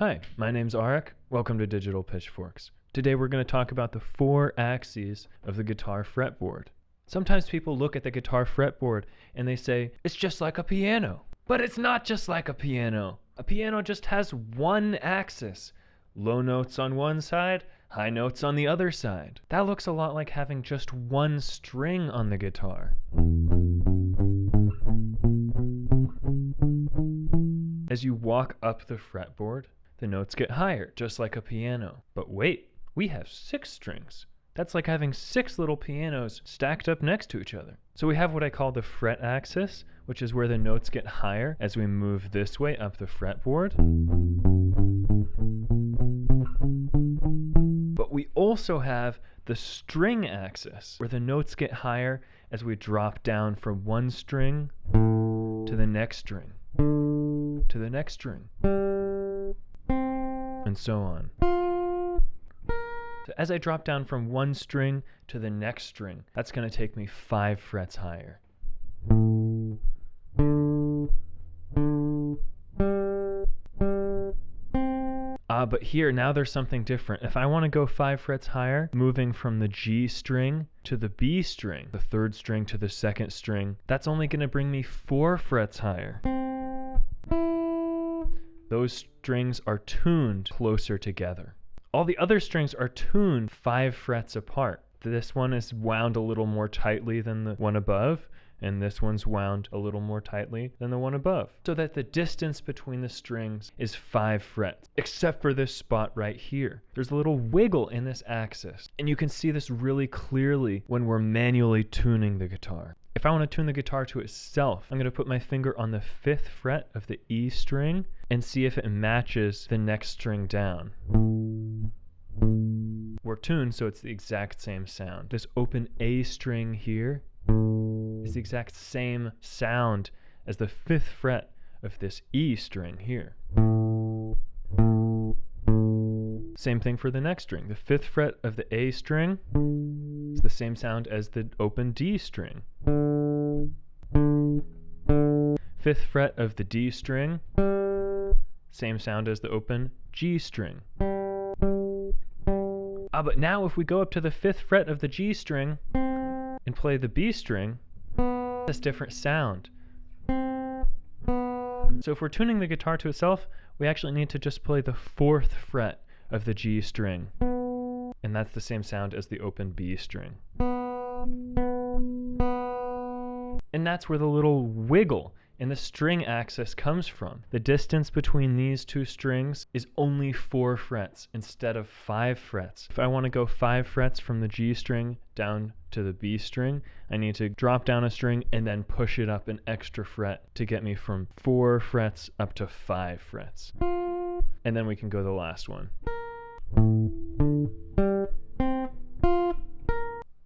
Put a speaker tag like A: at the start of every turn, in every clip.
A: Hi, my name's Arik. Welcome to Digital Pitchforks. Today we're going to talk about the 4 axes of the guitar fretboard. Sometimes people look at the guitar fretboard and they say, it's just like a piano. But it's not just like a piano. A piano just has one axis. Low notes on one side, high notes on the other side. That looks a lot like having just one string on the guitar. As you walk up the fretboard, the notes get higher, just like a piano. But wait, we have 6 strings. That's like having 6 little pianos stacked up next to each other. So we have what I call the fret axis, which is where the notes get higher as we move this way up the fretboard. But we also have the string axis, where the notes get higher as we drop down from one string to the next string, to the next string, and so on. So as I drop down from one string to the next string, that's going to take me 5 frets higher. But here, now there's something different. If I want to go 5 frets higher, moving from the G string to the B string, the 3rd string to the 2nd string, that's only going to bring me 4 frets higher. Those strings are tuned closer together. All the other strings are tuned 5 frets apart. This one is wound a little more tightly than the one above, and this one's wound a little more tightly than the one above, so that the distance between the strings is 5 frets, except for this spot right here. There's a little wiggle in this axis, and you can see this really clearly when we're manually tuning the guitar. If I want to tune the guitar to itself, I'm going to put my finger on the 5th fret of the E string and see if it matches the next string down. We're tuned so it's the exact same sound. This open A string here is the exact same sound as the 5th fret of this E string here. Same thing for the next string. The 5th fret of the A string is the same sound as the open D string. 5th fret of the D string, same sound as the open G string. But now if we go up to the 5th fret of the G string and play the B string, it's a different sound. So if we're tuning the guitar to itself, we actually need to just play the 4th fret of the G string, and that's the same sound as the open B string. And that's where the little wiggle in the string axis comes from. The distance between these 2 strings is only 4 frets instead of 5 frets. If I want to go 5 frets from the G string down to the B string, I need to drop down a string and then push it up an extra fret to get me from 4 frets up to 5 frets. And then we can go the last one.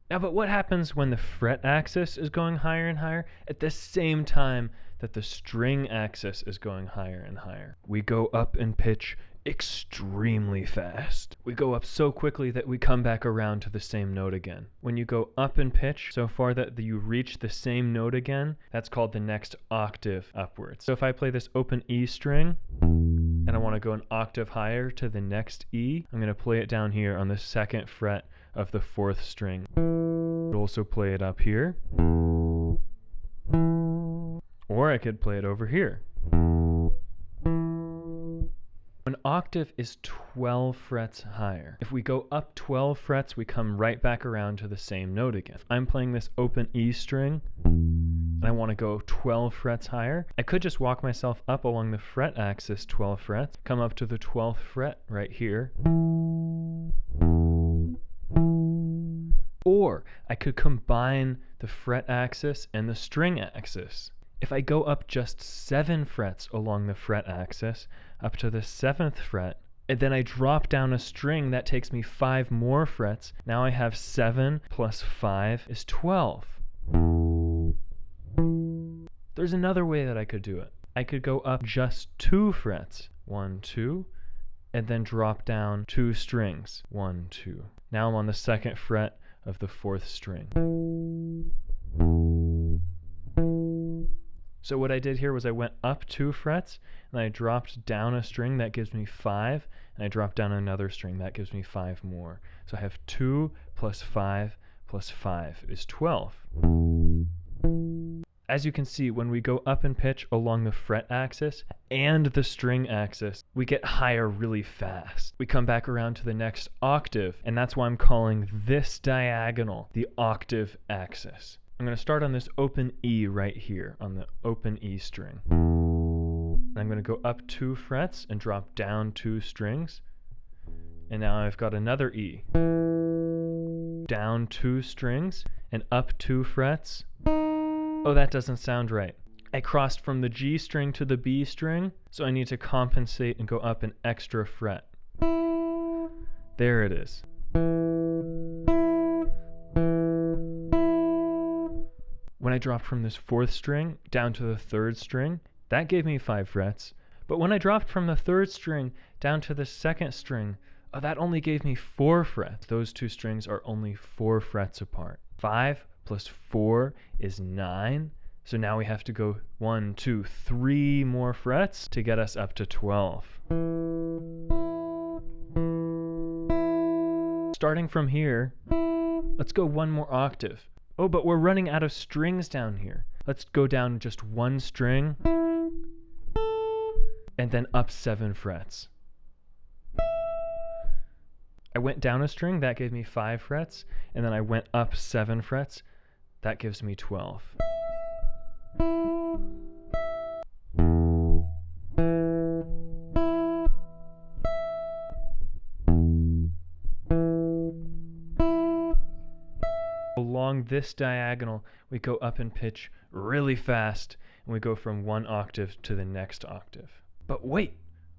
A: Now, but what happens when the fret axis is going higher and higher at the same time that the string axis is going higher and higher? We go up in pitch extremely fast. We go up so quickly that we come back around to the same note again. When you go up in pitch so far that you reach the same note again, that's called the next octave upwards. So if I play this open E string and I want to go an octave higher to the next E, I'm going to play it down here on the 2nd fret of the 4th string. Also play it up here, or I could play it over here. An octave is 12 frets higher. If we go up 12 frets, we come right back around to the same note again. If I'm playing this open E string and I want to go 12 frets higher, I could just walk myself up along the fret axis 12 frets, come up to the 12th fret right here. Or I could combine the fret axis and the string axis. If I go up just 7 frets along the fret axis, up to the 7th fret, and then I drop down a string, that takes me 5 more frets. Now I have 7 plus 5 is 12. There's another way that I could do it. I could go up just 2 frets, 1, 2, and then drop down 2 strings, 1, 2. Now I'm on the 2nd fret of the 4th string. So what I did here was I went up 2 frets, and I dropped down a string that gives me 5, and I dropped down another string that gives me 5 more. So I have 2 plus 5 plus 5 is 12. As you can see, when we go up in pitch along the fret axis and the string axis, we get higher really fast. We come back around to the next octave, and that's why I'm calling this diagonal the octave axis. I'm going to start on this open E right here, on the open E string. I'm going to go up 2 frets and drop down 2 strings. And now I've got another E. Down 2 strings and up 2 frets. Oh, that doesn't sound right. I crossed from the G string to the B string, so I need to compensate and go up an extra fret. There it is. When I dropped from this 4th string down to the 3rd string, that gave me 5 frets. But when I dropped from the 3rd string down to the 2nd string, oh, that only gave me 4 frets. Those 2 strings are only 4 frets apart. 5 plus 4 is 9. So now we have to go 1, 2, 3 more frets to get us up to 12. Starting from here, let's go 1 more octave. Oh, but we're running out of strings down here. Let's go down just 1 string and then up 7 frets. I went down a string, that gave me 5 frets, and then I went up 7 frets, that gives me 12. Along this diagonal, we go up in pitch really fast, and we go from 1 octave to the next octave. But wait,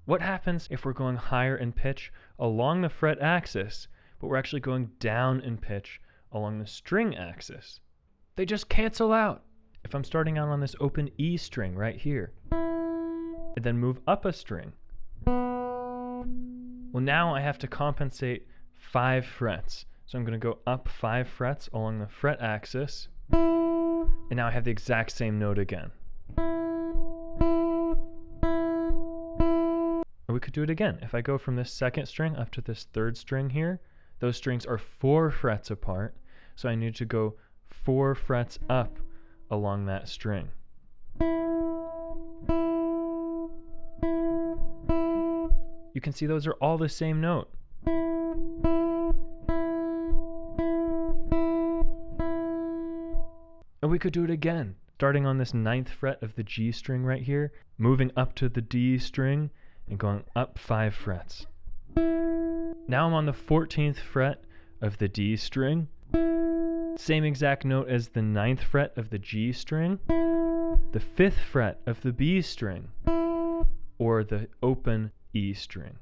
A: what happens if we're going higher in pitch along the fret axis, but we're actually going down in pitch along the string axis? They just cancel out. If I'm starting out on this open E string right here, and then move up a string, well, now I have to compensate 5 frets. So I'm going to go up 5 frets along the fret axis, and now I have the exact same note again. Or we could do it again. If I go from this 2nd string up to this 3rd string here, those strings are 4 frets apart, so I need to go 4 frets up along that string. You can see those are all the same note. And we could do it again, starting on this 9th fret of the G string right here, moving up to the D string, and going up 5 frets. Now I'm on the 14th fret of the D string, same exact note as the 9th fret of the G string, the 5th fret of the B string, or the open E string.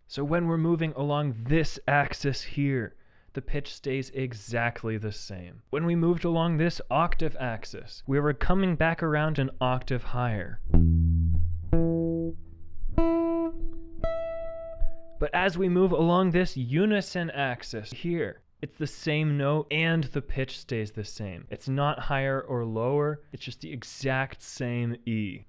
A: So when we're moving along this axis here, the pitch stays exactly the same. When we moved along this octave axis, we were coming back around an octave higher. But as we move along this unison axis here, it's the same note and the pitch stays the same. It's not higher or lower, it's just the exact same E.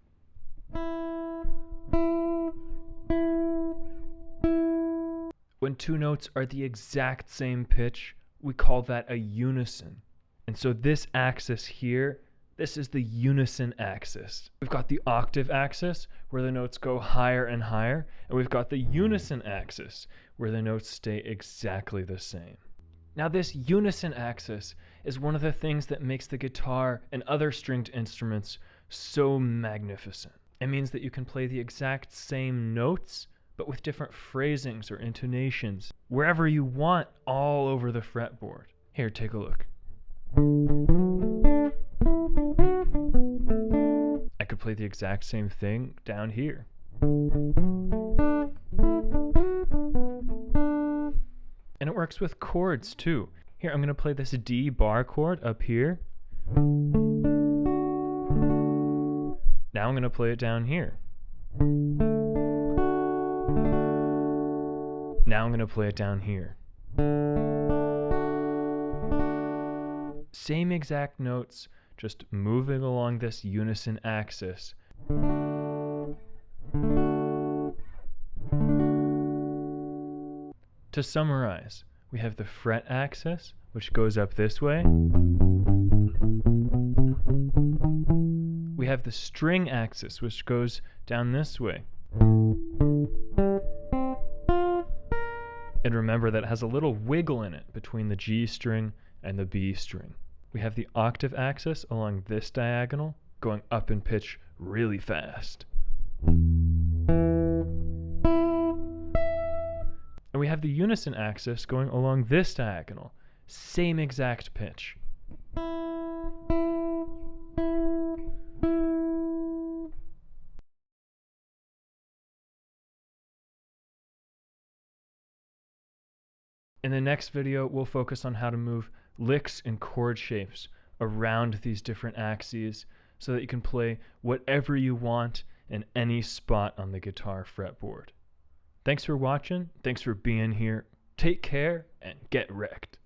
A: When 2 notes are the exact same pitch, we call that a unison. And so this axis here, this is the unison axis. We've got the octave axis, where the notes go higher and higher, and we've got the unison axis, where the notes stay exactly the same. Now this unison axis is one of the things that makes the guitar and other stringed instruments so magnificent. It means that you can play the exact same notes, but with different phrasings or intonations, wherever you want, all over the fretboard. Here, take a look. I could play the exact same thing down here. And it works with chords too. Here, I'm going to play this D bar chord up here. Now I'm going to play it down here. Now I'm going to play it down here. same exact notes, just moving along this unison axis. To summarize, we have the fret axis, which goes up this way. We have the string axis, which goes down this way. And remember that it has a little wiggle in it between the G string and the B string. We have the octave axis along this diagonal, going up in pitch really fast. And we have the unison axis going along this diagonal, same exact pitch. In the next video, we'll focus on how to move licks and chord shapes around these different axes so that you can play whatever you want in any spot on the guitar fretboard. Thanks for watching. Thanks for being here. Take care and get wrecked.